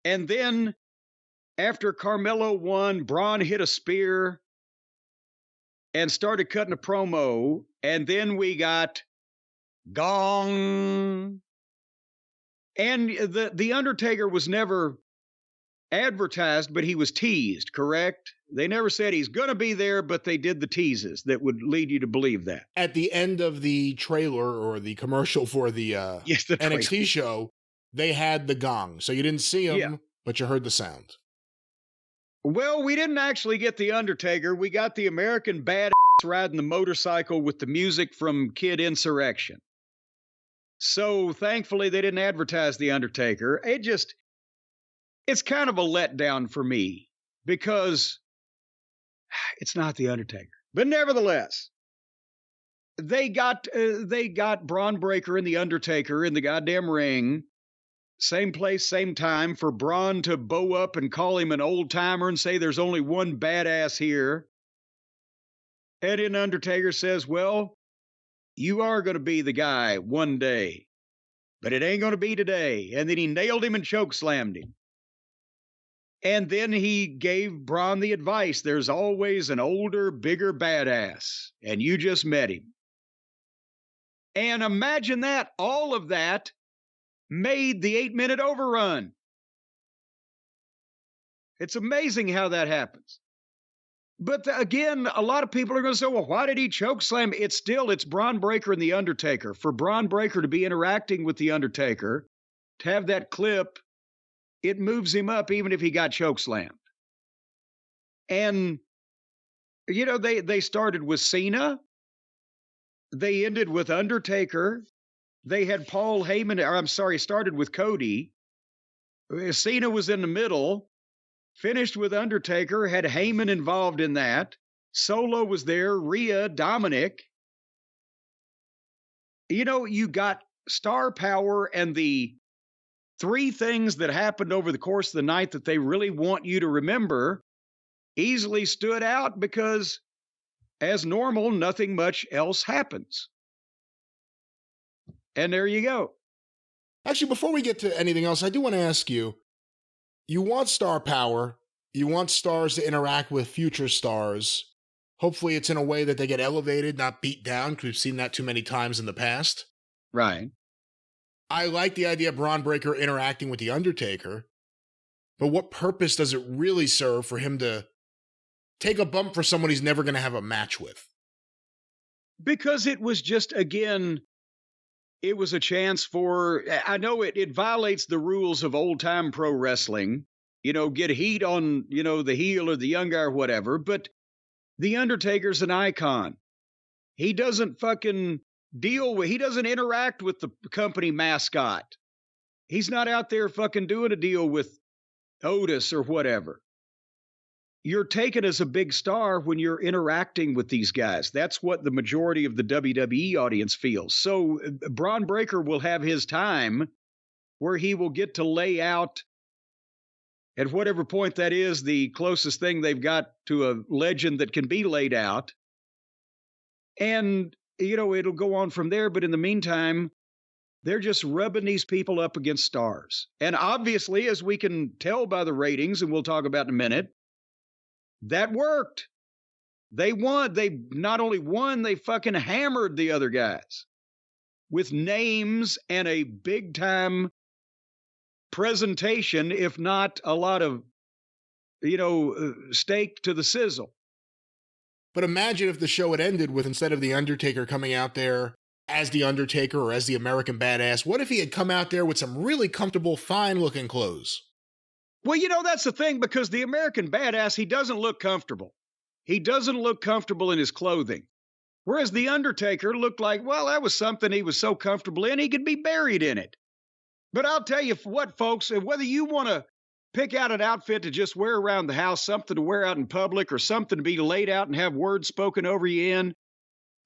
And then after Carmelo won, Bron hit a spear and started cutting a promo. And then we got gong. And the Undertaker was never advertised, but he was teased, correct? They never said he's going to be there, but they did the teases that would lead you to believe that. At the end of the trailer or the commercial for the, yes, the NXT show, they had the gong. So you didn't see him, but you heard the sound. Well, we didn't actually get the Undertaker. We got the American badass riding the motorcycle with the music from Kid Insurrection. So thankfully they didn't advertise the Undertaker. It's kind of a letdown for me because it's not the Undertaker. But nevertheless, they got Bron Breakker and the Undertaker in the goddamn ring. Same place, same time, for Bron to bow up and call him an old timer and say there's only one badass here. And then Undertaker says, well, you are going to be the guy one day, but it ain't going to be today. And then he nailed him and chokeslammed him. And then he gave Bron the advice, there's always an older, bigger badass, and you just met him. And imagine that, all of that made the 8-minute overrun. It's amazing how that happens. But again, a lot of people are going to say, well, why did he chokeslam? It's Bron Breakker and the Undertaker. For Bron Breakker to be interacting with the Undertaker, to have that clip, it moves him up even if he got chokeslammed. And, you know, they started with Cena. They ended with Undertaker. They had Paul Heyman, started with Cody. Cena was in the middle, finished with Undertaker, had Heyman involved in that. Solo was there, Rhea, Dominic. You know, you got star power, and the three things that happened over the course of the night that they really want you to remember easily stood out because, as normal, nothing much else happens. And there you go. Actually, before we get to anything else, I do want to ask you, you want star power, you want stars to interact with future stars. Hopefully it's in a way that they get elevated, not beat down, because we've seen that too many times in the past. Right. I like the idea of Bron Breakker interacting with The Undertaker, but what purpose does it really serve for him to take a bump for someone he's never going to have a match with? Because it was just, again, it was a chance for, I know it violates the rules of old time pro wrestling, you know, get heat on, you know, the heel or the young guy or whatever, but The Undertaker's an icon. He doesn't fucking he doesn't interact with the company mascot. He's not out there fucking doing a deal with Otis or whatever. You're taken as a big star when you're interacting with these guys. That's what the majority of the WWE audience feels. So Bron Breakker will have his time where he will get to lay out, at whatever point that is, the closest thing they've got to a legend that can be laid out. And, you know, it'll go on from there. But in the meantime, they're just rubbing these people up against stars. And obviously, as we can tell by the ratings, and we'll talk about in a minute, that worked. They won. They not only won, they fucking hammered the other guys with names and a big time presentation, if not a lot of, you know, steak to the sizzle. But imagine if the show had ended with, instead of The Undertaker coming out there as The Undertaker or as the American Badass, what if he had come out there with some really comfortable, fine-looking clothes? Well, you know, that's the thing, because the American Badass, he doesn't look comfortable. He doesn't look comfortable in his clothing. Whereas the Undertaker looked like, well, that was something he was so comfortable in, he could be buried in it. But I'll tell you what, folks, whether you want to pick out an outfit to just wear around the house, something to wear out in public, or something to be laid out and have words spoken over you in,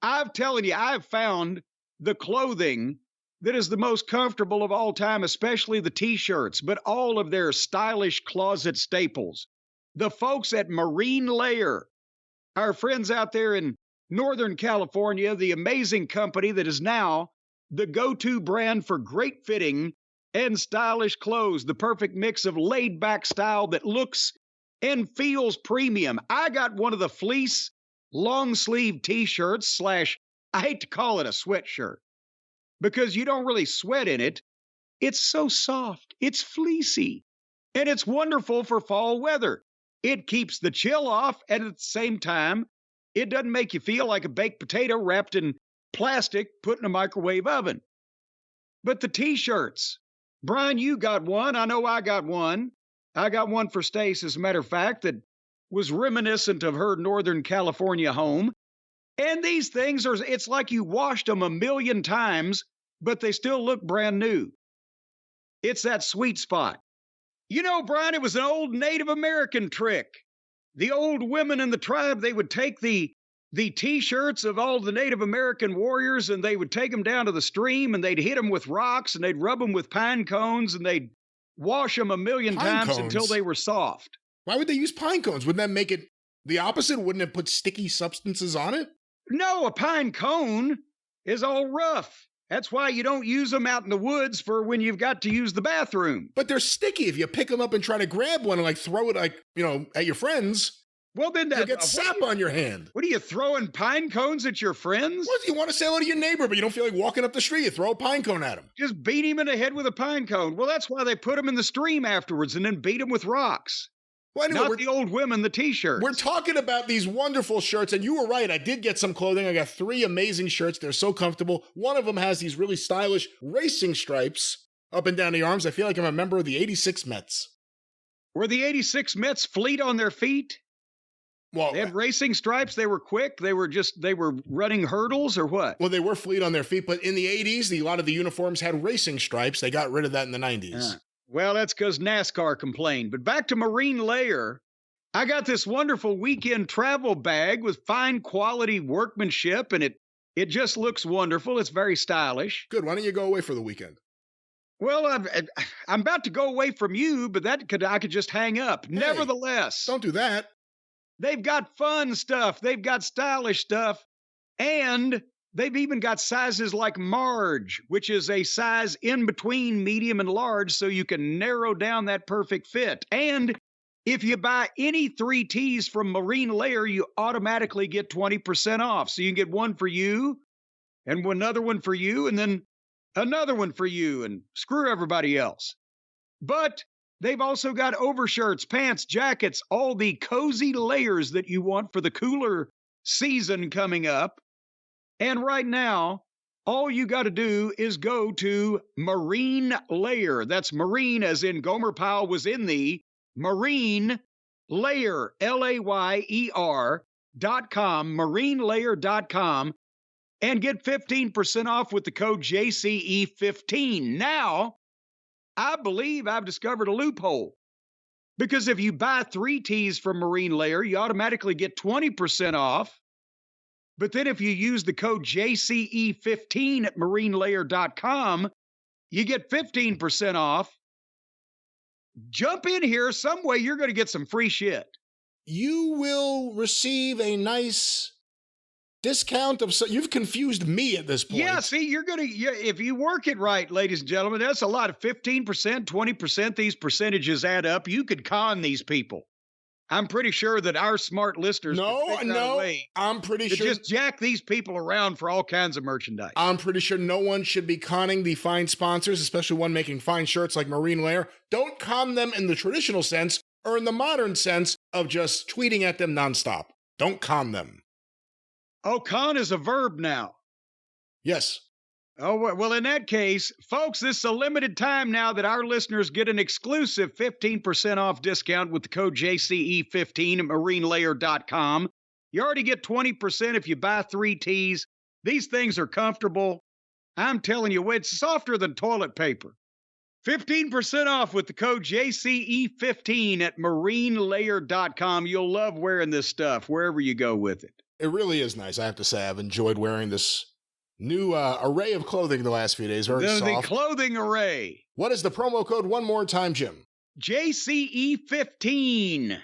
I'm telling you, I've found the clothing that is the most comfortable of all time, especially the T-shirts, but all of their stylish closet staples. The folks at Marine Layer, our friends out there in Northern California, the amazing company that is now the go-to brand for great fitting and stylish clothes, the perfect mix of laid-back style that looks and feels premium. I got one of the fleece long-sleeve t-shirts / I hate to call it a sweatshirt because you don't really sweat in it. It's so soft, it's fleecy, and it's wonderful for fall weather. It keeps the chill off, and at the same time, it doesn't make you feel like a baked potato wrapped in plastic put in a microwave oven. But the t-shirts, Brian, you got one. I know I got one. I got one for Stace, as a matter of fact, that was reminiscent of her Northern California home. And these things it's like you washed them a million times, but they still look brand new. It's that sweet spot. You know, Brian, it was an old Native American trick. The old women in the tribe, they would take the t-shirts of all the Native American warriors and they would take them down to the stream and they'd hit them with rocks and they'd rub them with pine cones and they'd wash them a million times until they were soft. Why would they use pine cones? Wouldn't that make it the opposite? Wouldn't it put sticky substances on it? No, a pine cone is all rough. That's why you don't use them out in the woods for when you've got to use the bathroom. But they're sticky. If you pick them up and try to grab one and like throw it at your friends, well, then you'll get sap on your hand. What are you throwing pine cones at your friends? Well, you want to say hello to your neighbor, but you don't feel like walking up the street. You throw a pine cone at him. Just beat him in the head with a pine cone. Well, that's why they put him in the stream afterwards and then beat him with rocks. Well, anyway, not the old women, the t-shirts. We're talking about these wonderful shirts, and you were right. I did get some clothing. I got 3 amazing shirts. They're so comfortable. One of them has these really stylish racing stripes up and down the arms. I feel like I'm a member of the 86 Mets. Were the 86 Mets fleet on their feet? Well, they had racing stripes. They were quick. They were running hurdles or what? Well, they were fleet on their feet, but in the 80s, a lot of the uniforms had racing stripes. They got rid of that in the 90s. Well, that's because NASCAR complained. But back to Marine Layer, I got this wonderful weekend travel bag with fine quality workmanship, and it just looks wonderful. It's very stylish. Good. Why don't you go away for the weekend? Well, I'm about to go away from you, but I could just hang up. Hey, nevertheless, don't do that. They've got fun stuff. They've got stylish stuff, and they've even got sizes like Marge, which is a size in between medium and large, so you can narrow down that perfect fit. And if you buy any 3 tees from Marine Layer, you automatically get 20% off. So you can get one for you, and another one for you, and then another one for you, and screw everybody else. But they've also got overshirts, pants, jackets, all the cozy layers that you want for the cooler season coming up. And right now, all you got to do is go to Marine Layer. That's Marine as in Gomer Pyle was in the Marine Layer, LAYER.com, marinelayer.com, and get 15% off with the code JCE15. Now, I believe I've discovered a loophole. Because if you buy 3 tees from Marine Layer, you automatically get 20% off. But then if you use the code JCE15 at marinelayer.com, you get 15% off. Jump in here. Some way you're going to get some free shit. You will receive a nice discount of, you've confused me at this point. Yeah, see, if you work it right, ladies and gentlemen, that's a lot of 15%, 20%. These percentages add up. You could con these people. I'm pretty sure that our smart listeners I'm pretty sure just jack these people around for all kinds of merchandise. I'm pretty sure no one should be conning the fine sponsors, especially one making fine shirts like Marine Layer. Don't con them in the traditional sense or in the modern sense of just tweeting at them nonstop. Don't con them. Oh, con is a verb now. Yes. Oh, well, in that case, folks, this is a limited time now that our listeners get an exclusive 15% off discount with the code JCE15 at marinelayer.com. You already get 20% if you buy 3 tees. These things are comfortable. I'm telling you, it's softer than toilet paper. 15% off with the code JCE15 at marinelayer.com. You'll love wearing this stuff wherever you go with it. It really is nice, I have to say. I've enjoyed wearing this new array of clothing the last few days. Very soft. The clothing array. What is the promo code one more time, Jim? JCE15.